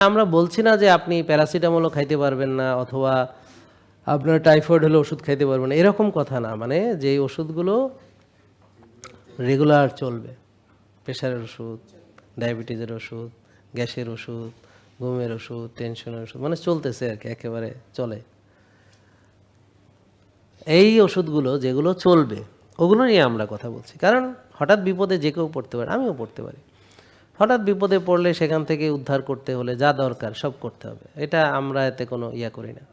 আমরা বলছি না যে আপনি প্যারাসিটামলও খাইতে পারবেন না অথবা আপনার টাইফয়েড হলে ওষুধ খাইতে পারবেন না, এরকম কথা না। মানে যে ওষুধগুলো রেগুলার চলবে, প্রেশারের ওষুধ, ডায়াবেটিসের ওষুধ, গ্যাসের ওষুধ, ঘুমের ওষুধ, টেনশনের ওষুধ, মানে চলতেছে আর কি, একেবারে চলে। এই ওষুধগুলো যেগুলো চলবে ওগুলো নিয়ে আমরা কথা বলছি। কারণ হঠাৎ বিপদে যে কেউ পড়তে পারে, আমিও পড়তে পারি। হঠাৎ বিপদে পড়লে সেখান থেকে উদ্ধার করতে হলে যা দরকার সব করতে হবে, এটা আমরা এতে কোনো ইয়া করি না।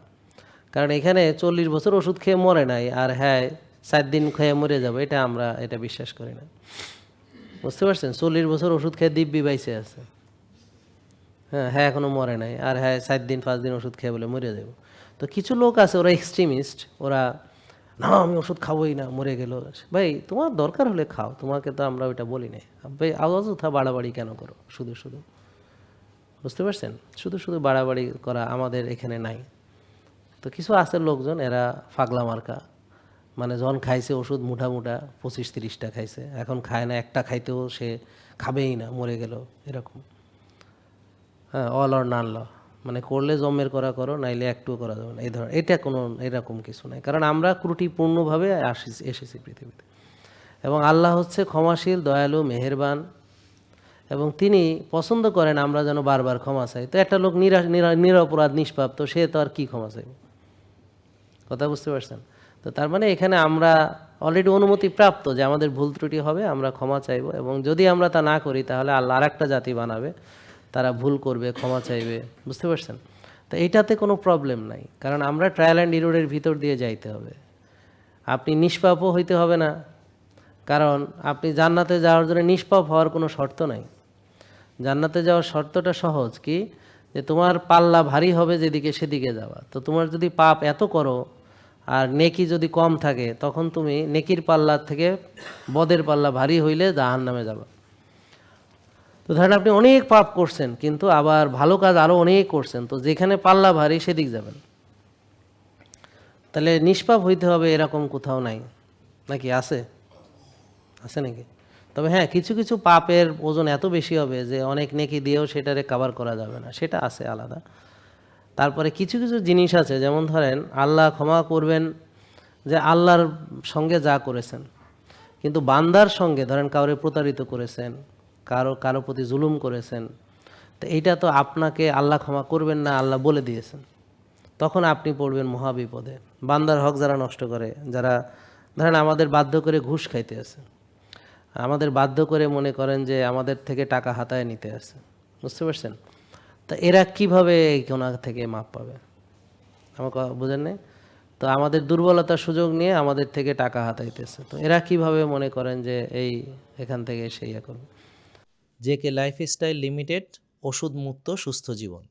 কারণ এখানে 40 বছর ওষুধ খেয়ে মরে নাই আর হ্যাঁ 7 দিন খেয়ে মরে যাবে, এটা বিশ্বাস করি না। বুঝতে পারছেন? 40 বছর ওষুধ খেয়ে দিব্যি বাইসে আছে, হ্যাঁ এখনো মরে নাই আর হ্যাঁ 7 দিন 5 দিন ওষুধ খেয়ে বলে মরে যাব। তো কিছু লোক আছে ওরা এক্সট্রিমিস্ট, ওরা না আমি ওষুধ খাবোই না, মরে গেল। ভাই তোমার দরকার হলে খাও, তোমাকে তো আমরা ওইটা বলি নাই। ভাই অযথা বাড়াবাড়ি কেন করো শুধু শুধু? বুঝতে পারছেন? শুধু শুধু বাড়াবাড়ি করা আমাদের এখানে নাই। তো কিছু আছে লোকজন, এরা পাগলা মার্কা, মানে যখন খাইছে ওষুধ মুঠা মুঠা 25-30টা খাইছে, এখন খায় না, একটা খাইতেও সে খাবেই না, মরে গেল, এরকম। হ্যাঁ, অল অর নান ল, মানে করলে জমের করা করো, নাইলে একটুও করা যাবে না, এই ধরনের। এটা কোনো এরকম কিছু নাই, কারণ আমরা ত্রুটিপূর্ণভাবে এসেছি পৃথিবীতে। এবং আল্লাহ হচ্ছে ক্ষমাশীল, দয়ালু, মেহেরবান, এবং তিনি পছন্দ করেন আমরা যেন বারবার ক্ষমা চাই। তো একটা লোক নিরপরাধ নিষ্পাপ, তো সে তো আর কি ক্ষমা চাইবে? কথা বুঝতে পারছেন? তো তার মানে এখানে আমরা অলরেডি অনুমতি প্রাপ্ত যে আমাদের ভুল ত্রুটি হবে, আমরা ক্ষমা চাইব। এবং যদি আমরা তা না করি তাহলে আল্লাহ আরেকটা জাতি বানাবে, তারা ভুল করবে, ক্ষমা চাইবে। বুঝতে পারছেন? তো এইটাতে কোনো প্রবলেম নাই, কারণ আমরা ট্রায়াল অ্যান্ড ইররের ভিতর দিয়ে যাইতে হবে। আপনি নিষ্পাপও হইতে হবে না, কারণ আপনি জান্নাতে যাওয়ার জন্য নিষ্পাপ হওয়ার কোনো শর্ত নাই। জান্নাতে যাওয়ার শর্তটা সহজ, কি যে তোমার পাল্লা ভারী হবে যেদিকে সেদিকে যাওয়া। তো তোমার যদি পাপ এত করো আর নেকি যদি কম থাকে, তখন তুমি নেকির পাল্লার থেকে বদের পাল্লা ভারী হইলে জাহান্নামে যাবা। তো ধরেন আপনি অনেক পাপ করছেন কিন্তু আবার ভালো কাজ আরও অনেক করছেন, তো যেখানে পাল্লা ভারী সেদিক যাবেন। তাহলে নিষ্পাপ হইতে হবে এরকম কোথাও নাই নাকি? আছে? আছে নাকি? তবে হ্যাঁ, কিছু কিছু পাপের ওজন এত বেশি হবে যে অনেক নেকি দিয়েও সেটারে কভার করা যাবে না, সেটা আছে আলাদা। তারপরে কিছু কিছু জিনিস আছে, যেমন ধরেন আল্লাহ ক্ষমা করবেন যে আল্লাহর সঙ্গে যা করেছেন, কিন্তু বান্দার সঙ্গে ধরেন কাউরে প্রতারিত করেছেন, কারো প্রতি জুলুম করেছেন, তো এইটা তো আপনাকে আল্লাহ ক্ষমা করবেন না, আল্লাহ বলে দিয়েছেন। তখন আপনি পড়বেন মহাবিপদে। বান্দার হক যারা নষ্ট করে, যারা ধরেন আমাদের বাধ্য করে ঘুষ খাইতে আছে, আমাদের বাধ্য করে মনে করেন যে আমাদের থেকে টাকা হাতায় নিতে আছে, বুঝতে পারছেন? তা এরা কিভাবে এই গুনাহ থেকে মাপ পাবে? আমাকে বুঝেন নাই? তো আমাদের দুর্বলতার সুযোগ নিয়ে আমাদের থেকে টাকা হাতাইতেছে, তো এরা কিভাবে মনে করেন যে এখান থেকে এসে ইয়ে করবে? জেকে লাইফস্টাইল লিমিটেড, ওষুধ মুক্ত সুস্থ জীবন।